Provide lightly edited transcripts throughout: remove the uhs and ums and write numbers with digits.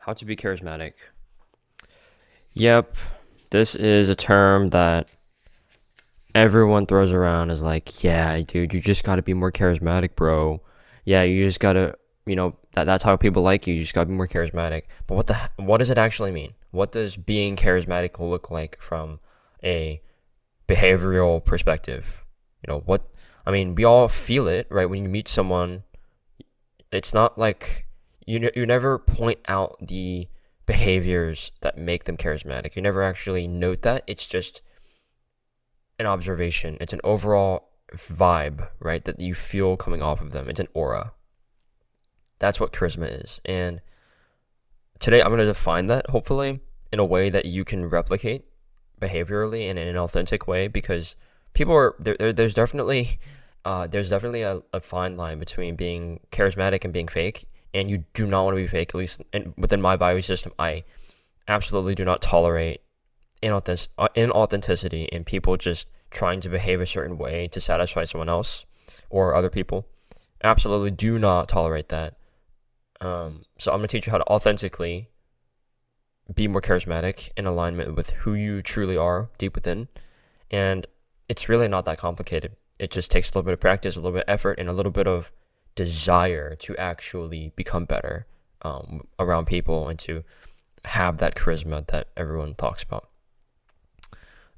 How to be charismatic. Yep, this is a term that everyone throws around as like, yeah, dude, you just gotta be more charismatic, bro. Yeah, you just gotta, that's how people like you. You just gotta be more charismatic. But what does it actually mean? What does being charismatic look like from a behavioral perspective? We all feel it, right? When you meet someone, it's not like you never point out the behaviors that make them charismatic. You never actually note that. It's just an observation. It's an overall vibe, right? That you feel coming off of them. It's an aura. That's what charisma is. And today I'm going to define that hopefully in a way that you can replicate behaviorally and in an authentic way because people are there's definitely a fine line between being charismatic and being fake, and you do not want to be fake. At least within my value system, I absolutely do not tolerate inauthenticity in people just trying to behave a certain way to satisfy someone else or other people. Absolutely do not tolerate that. So I'm gonna teach you how to authentically be more charismatic in alignment with who you truly are deep within, and it's really not that complicated. It just takes a little bit of practice, a little bit of effort, and a little bit of desire to actually become better around people and to have that charisma that everyone talks about.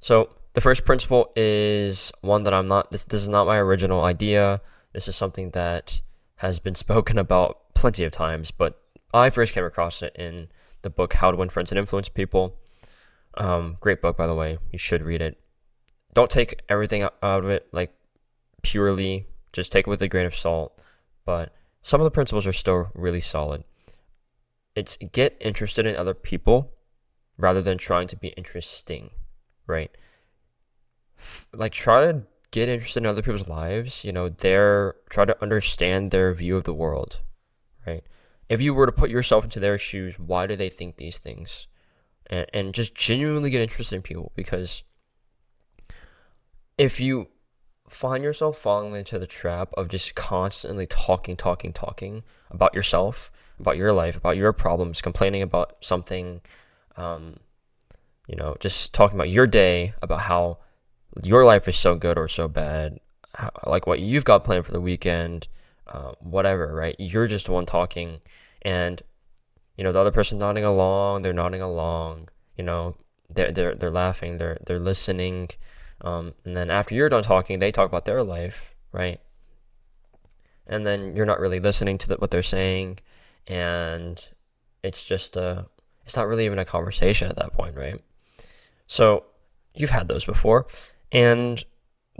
So the first principle is one that I'm not. This is not my original idea. This is something that has been spoken about plenty of times, but I first came across it in the book How to Win Friends and Influence People. Great book, by the way. You should read it. Don't take everything out of it like purely. Just take it with a grain of salt. But some of the principles are still really solid. It's get interested in other people rather than trying to be interesting, right? Like try to get interested in other people's lives. Try to understand their view of the world, right? If you were to put yourself into their shoes, why do they think these things? And just genuinely get interested in people, because if you find yourself falling into the trap of just constantly talking about yourself, about your life, about your problems, complaining about something, just talking about your day, about how your life is so good or so bad, like what you've got planned for the weekend, whatever, right? You're just the one talking, and the other person nodding along. They're nodding along. They're laughing. They're listening. And then after you're done talking, they talk about their life, right? And then you're not really listening to what they're saying, and it's not really even a conversation at that point, right? So you've had those before, and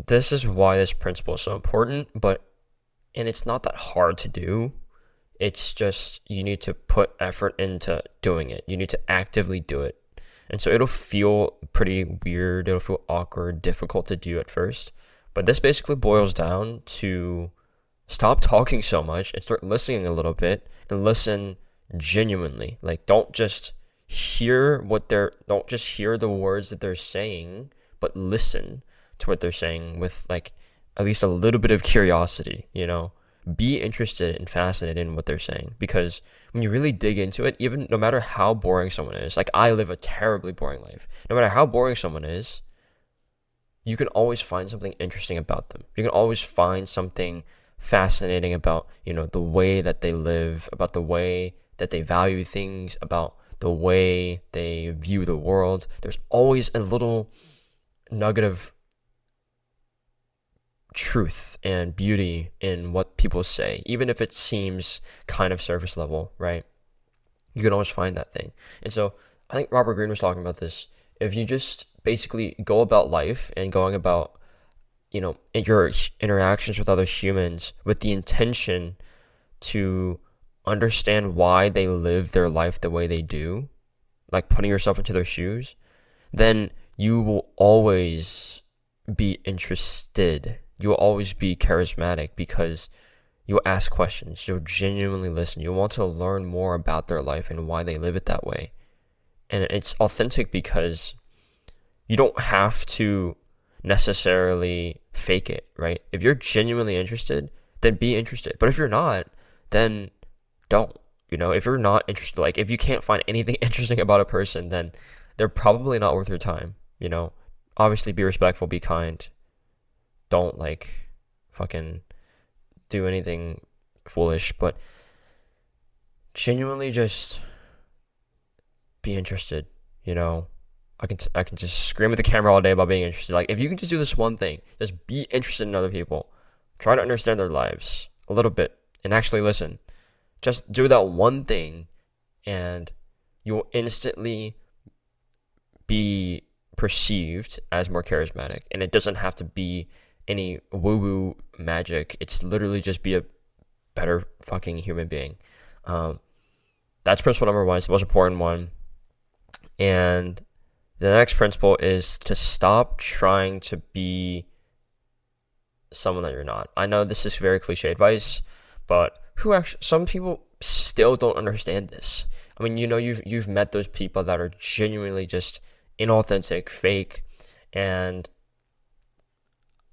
this is why this principle is so important. And it's not that hard to do. It's just you need to put effort into doing it. You need to actively do it. And so it'll feel pretty weird. It'll feel awkward, difficult to do at first. But this basically boils down to stop talking so much and start listening a little bit and listen genuinely. Like don't just hear the words that they're saying, but listen to what they're saying with like at least a little bit of curiosity. Be interested and fascinated in what they're saying, because when you really dig into it, even no matter how boring someone is, like I live a terribly boring life, no matter how boring someone is, you can always find something interesting about them. You can always find something fascinating about, the way that they live, about the way that they value things, about the way they view the world. There's always a little nugget of truth and beauty in what people say, even if it seems kind of surface level, right? You can always find that thing. And so I think Robert Greene was talking about this. If you just basically go about life and going about, your interactions with other humans with the intention to understand why they live their life the way they do, like putting yourself into their shoes, then you will always be interested. You'll always be charismatic because you'll ask questions. You'll genuinely listen. You'll want to learn more about their life and why they live it that way. And it's authentic because you don't have to necessarily fake it, right? If you're genuinely interested, then be interested. But if you're not, then don't. if you're not interested, like if you can't find anything interesting about a person, then they're probably not worth your time. Obviously be respectful, be kind. Don't like fucking do anything foolish, but genuinely just be interested. I can just scream at the camera all day about being interested. Like if you can just do this one thing, just be interested in other people. Try to understand their lives a little bit and actually listen. Just do that one thing and you'll instantly be perceived as more charismatic. And it doesn't have to be any woo-woo magic. It's literally just be a better fucking human being. That's principle number one. It's the most important one. And the next principle is to stop trying to be someone that you're not. I know this is very cliche advice, but some people still don't understand this. I mean, you've met those people that are genuinely just inauthentic, fake, and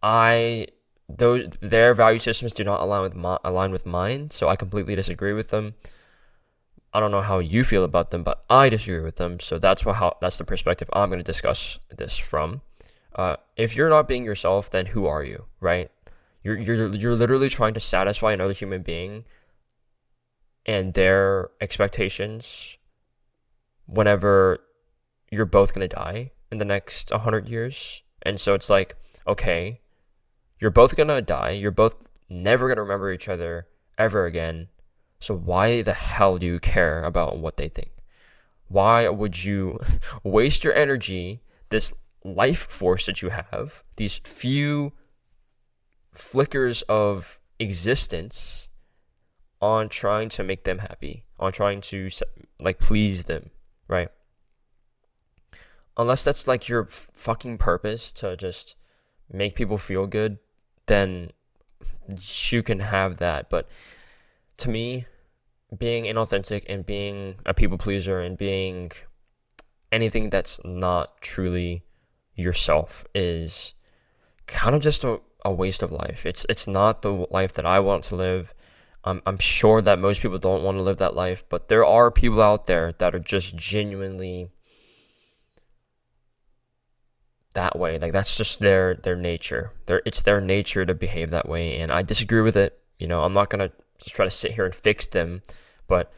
their value systems do not align with mine, so I completely disagree with them. I don't know how you feel about them, but I disagree with them. So that's the perspective I'm going to discuss this from. If you're not being yourself, then who are you, right? You're literally trying to satisfy another human being and their expectations whenever you're both going to die in the next 100 years. And so it's like, okay, you're both going to die. You're both never going to remember each other ever again. So why the hell do you care about what they think? Why would you waste your energy, this life force that you have, these few flickers of existence, on trying to make them happy, on trying to please them, right? Unless that's like your fucking purpose to just make people feel good, then you can have that. But to me, being inauthentic and being a people pleaser and being anything that's not truly yourself is kind of just a waste of life. It's not the life that I want to live. I'm sure that most people don't want to live that life, but there are people out there that are just genuinely that way. Like that's just their nature. It's their nature to behave that way, and I disagree with it. I'm not gonna just try to sit here and fix them, but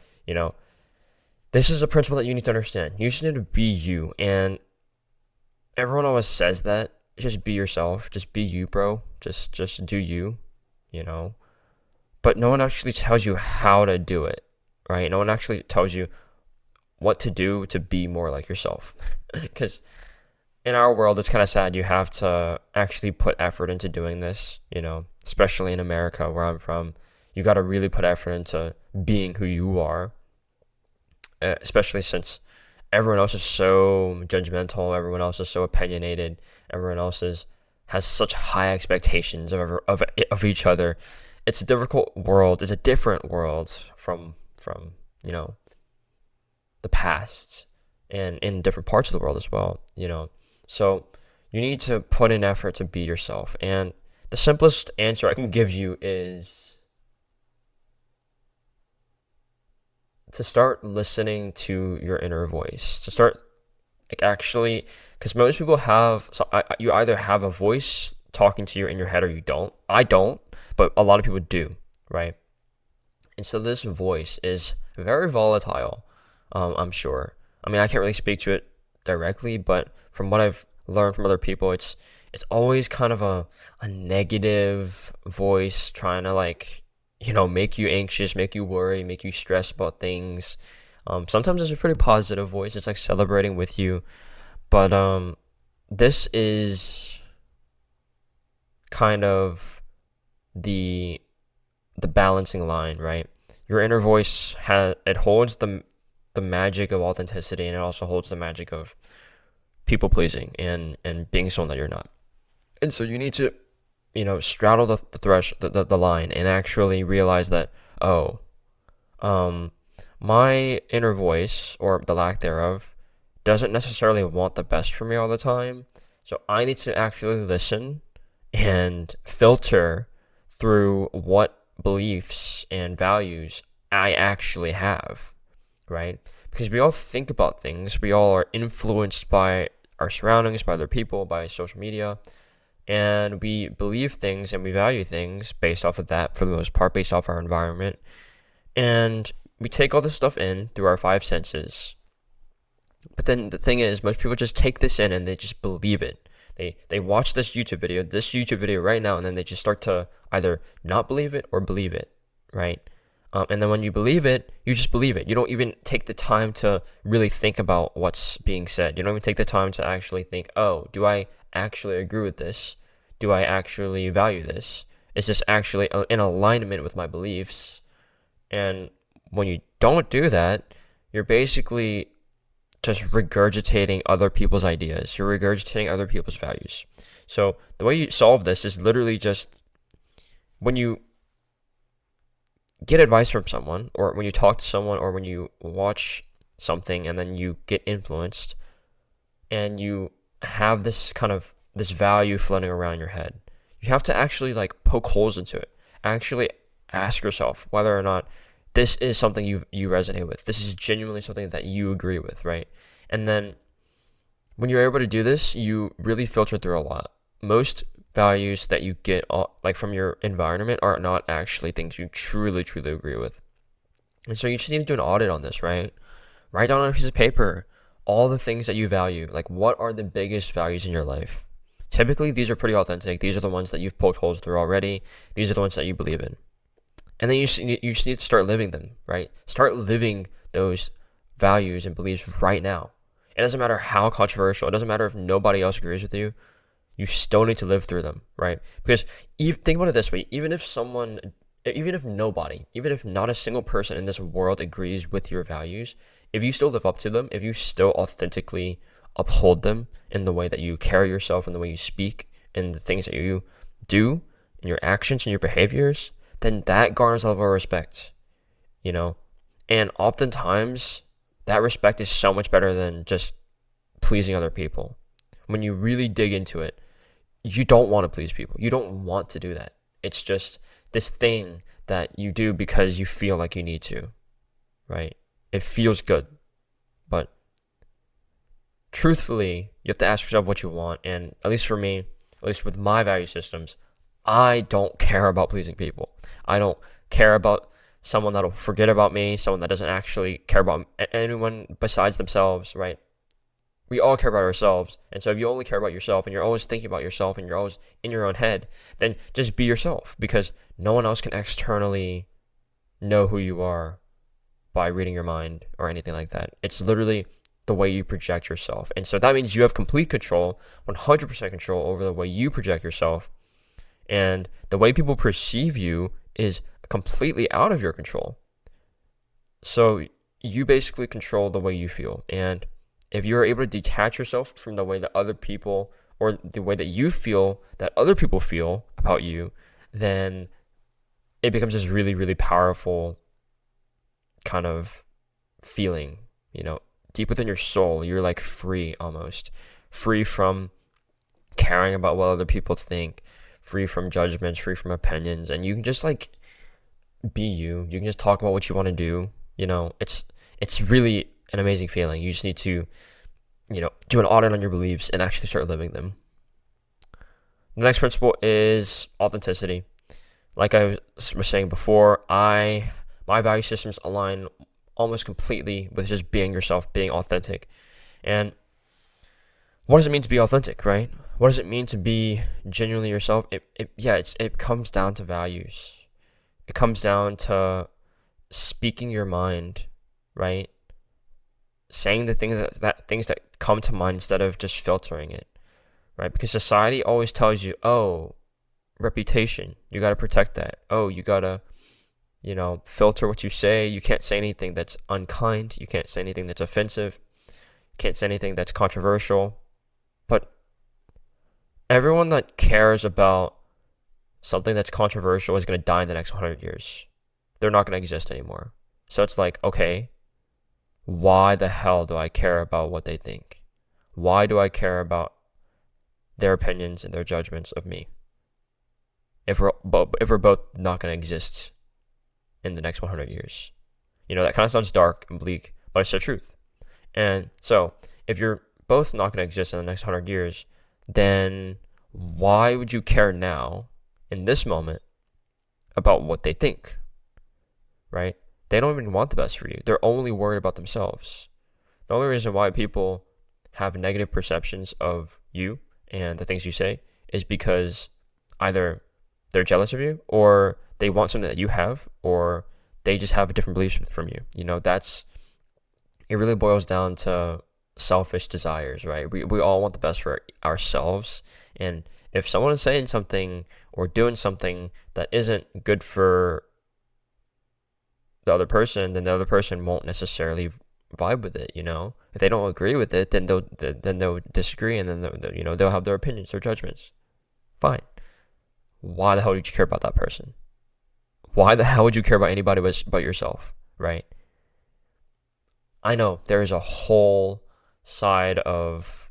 this is a principle that you need to understand. You just need to be you, and everyone always says that. Just be yourself. Just be you, bro. Just do you. But no one actually tells you how to do it, right? No one actually tells you what to do to be more like yourself. Because in our world, it's kind of sad. You have to actually put effort into doing this, especially in America, where I'm from. You got to really put effort into being who you are, especially since everyone else is so judgmental. Everyone else is so opinionated. Everyone else has such high expectations of each other. It's a difficult world. It's a different world from the past, and in different parts of the world as well. So you need to put in effort to be yourself. And the simplest answer I can give you is to start listening to your inner voice. To start actually, because most people you either have a voice talking to you in your head or you don't. I don't, but a lot of people do, right? And so this voice is very volatile, I'm sure. I mean, I can't really speak to it directly, but from what I've learned from other people, it's always kind of a negative voice trying to make you anxious, make you worry, make you stress about things. Sometimes it's a pretty positive voice. It's like celebrating with you. But this is kind of the balancing line, right? Your inner voice holds the magic of authenticity, and it also holds the magic of people pleasing and being someone that you're not. And so you need to straddle the line and actually realize that my inner voice, or the lack thereof, doesn't necessarily want the best for me all the time. So I need to actually listen and filter through what beliefs and values I actually have, right? Because we all think about things, we all are influenced by our surroundings, by other people, by social media, and we believe things and we value things based off of that for the most part, based off our environment. And we take all this stuff in through our five senses. But then the thing is, most people just take this in and they just believe it. They watch this YouTube video right now, and then they just start to either not believe it or believe it, right? And then when you believe it, you just believe it. You don't even take the time to really think about what's being said. You don't even take the time to actually think, oh, do I actually agree with this? Do I actually value this? Is this actually in alignment with my beliefs? And when you don't do that, you're basically just regurgitating other people's ideas. You're regurgitating other people's values. So the way you solve this is literally just when you get advice from someone, or when you talk to someone, or when you watch something and then you get influenced and you have this value floating around your head, you have to actually like poke holes into it. Actually ask yourself whether or not this is something you resonate with. This is genuinely something that you agree with, right? And then when you're able to do this, you really filter through a lot. Most values that you get like from your environment are not actually things you truly agree with. And so you just need to do an audit on this, right? Write down on a piece of paper all the things that you value. Like, what are the biggest values in your life? Typically, these are pretty authentic. These are the ones that you've poked holes through already. These are the ones that you believe in. And then you just need to start living them, right? Start living those values and beliefs right now. It doesn't matter how controversial. It doesn't matter if nobody else agrees with you. You still need to live through them, right? Because think about it this way. Even if not a single person in this world agrees with your values, if you still live up to them, if you still authentically uphold them in the way that you carry yourself, in the way you speak, in the things that you do, in your actions and your behaviors, then that garners a level of respect, you know? And oftentimes, that respect is so much better than just pleasing other people. When you really dig into it, you don't want to please people. You don't want to do that. It's just this thing that you do because you feel like you need to, right? It feels good. But truthfully, you have to ask yourself what you want. And at least for me, at least with my value systems, I don't care about pleasing people. I don't care about someone that'll forget about me, someone that doesn't actually care about anyone besides themselves, right? We all care about ourselves. And so if you only care about yourself and you're always thinking about yourself and you're always in your own head, then just be yourself, because no one else can externally know who you are by reading your mind or anything like that. It's literally the way you project yourself. And so that means you have complete control, 100% control over the way you project yourself. And the way people perceive you is completely out of your control. So you basically control the way you feel. And if you're able to detach yourself from the way that other people, or the way that you feel that other people feel about you, then it becomes this really powerful kind of feeling, you know, deep within your soul. You're like free, almost free from caring about what other people think, free from judgments, free from opinions, and you can just like be you. You can just talk about what you want to do. You know, it's really an amazing feeling. You just need to, you know, do an audit on your beliefs and actually start living them. The next principle is authenticity. Like I was saying before, my value systems align almost completely with just being yourself, being authentic. And what does it mean to be authentic, right? What does it mean to be genuinely yourself? It comes down to values. It comes down to speaking your mind, right? Saying the things that come to mind instead of just filtering it, right? Because society always tells you, oh, reputation, you got to protect that. Oh, you got to, you know, filter what you say. You can't say anything that's unkind. You can't say anything that's offensive. You can't say anything that's controversial. But everyone that cares about something that's controversial is going to die in the next 100 years. They're not going to exist anymore. So it's like, okay, why the hell do I care about what they think? Why do I care about their opinions and their judgments of me? If we're both not going to exist in the next 100 years. That kind of sounds dark and bleak, but it's the truth. And so if you're both not going to exist in the next 100 years, then why would you care now in this moment about what they think, right? They don't even want the best for you. They're only worried about themselves. The only reason why people have negative perceptions of you and the things you say is because either they're jealous of you, or they want something that you have, or they just have a different beliefs from you. It really boils down to selfish desires, right? We all want the best for ourselves. And if someone is saying something or doing something that isn't good for the other person, then the other person won't necessarily vibe with it. If they don't agree with it, then they'll disagree, and then they'll have their opinions, their judgments. Fine. Why the hell would you care about that person? Why the hell would you care about anybody but yourself, right? I know there is a whole side of,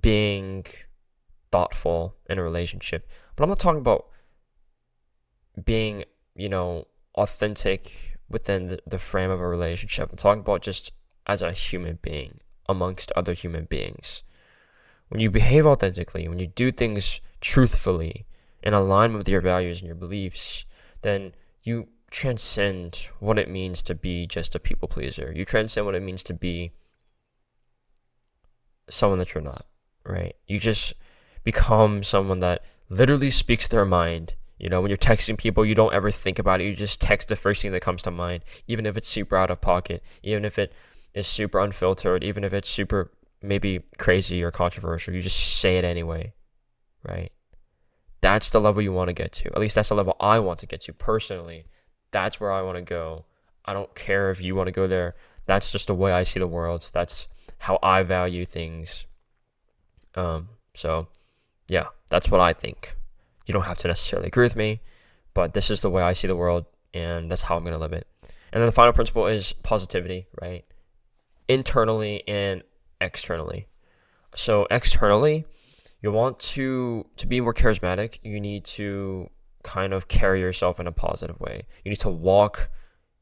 being thoughtful in a relationship, but I'm not talking about being, authentic within the frame of a relationship. I'm talking about just as a human being amongst other human beings. When you behave authentically, when you do things truthfully in alignment with your values and your beliefs, then you transcend what it means to be just a people pleaser. You transcend what it means to be someone that you're not, right? You just become someone that literally speaks their mind. When you're texting people, you don't ever think about it. You just text the first thing that comes to mind, even if it's super out of pocket, even if it is super unfiltered, even if it's super maybe crazy or controversial. You just say it anyway, right? That's the level you want to get to. At least that's the level I want to get to personally. That's where I want to go. I don't care if you want to go there. That's just the way I see the world. That's how I value things. So yeah, that's what I think. You don't have to necessarily agree with me, but this is the way I see the world, and that's how I'm going to live it. And then the final principle is positivity, right? Internally and externally. So externally, you want to be more charismatic. You need to kind of carry yourself in a positive way. You need to walk,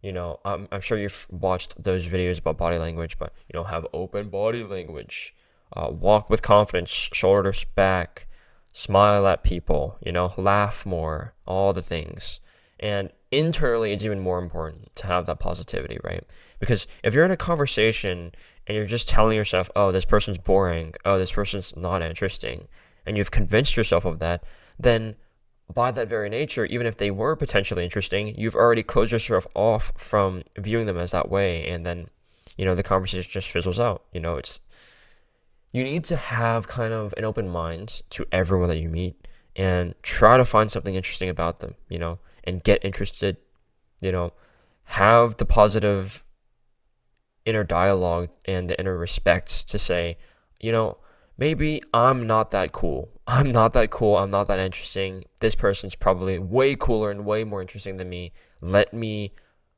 I'm sure you've watched those videos about body language, but, have open body language. Walk with confidence, shoulders back, smile at people, laugh more, all the things. And internally, it's even more important to have that positivity, right? Because if you're in a conversation and you're just telling yourself, oh, this person's boring, oh, this person's not interesting, and you've convinced yourself of that, then by that very nature, even if they were potentially interesting, you've already closed yourself off from viewing them as that way, and then, the conversation just fizzles out. You need to have kind of an open mind to everyone that you meet and try to find something interesting about them, and get interested, have the positive inner dialogue and the inner respect to say, maybe I'm not that cool. I'm not that cool. I'm not that interesting. This person's probably way cooler and way more interesting than me. Let me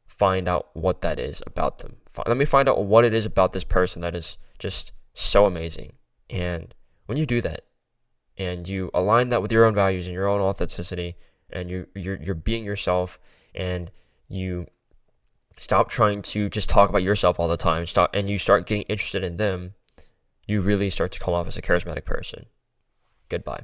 find out what that is about them. Let me find out what it is about this person that is just so amazing. And when you do that and you align that with your own values and your own authenticity, and you're being yourself, and you stop trying to just talk about yourself all the time, and you start getting interested in them, you really start to come off as a charismatic person. Goodbye.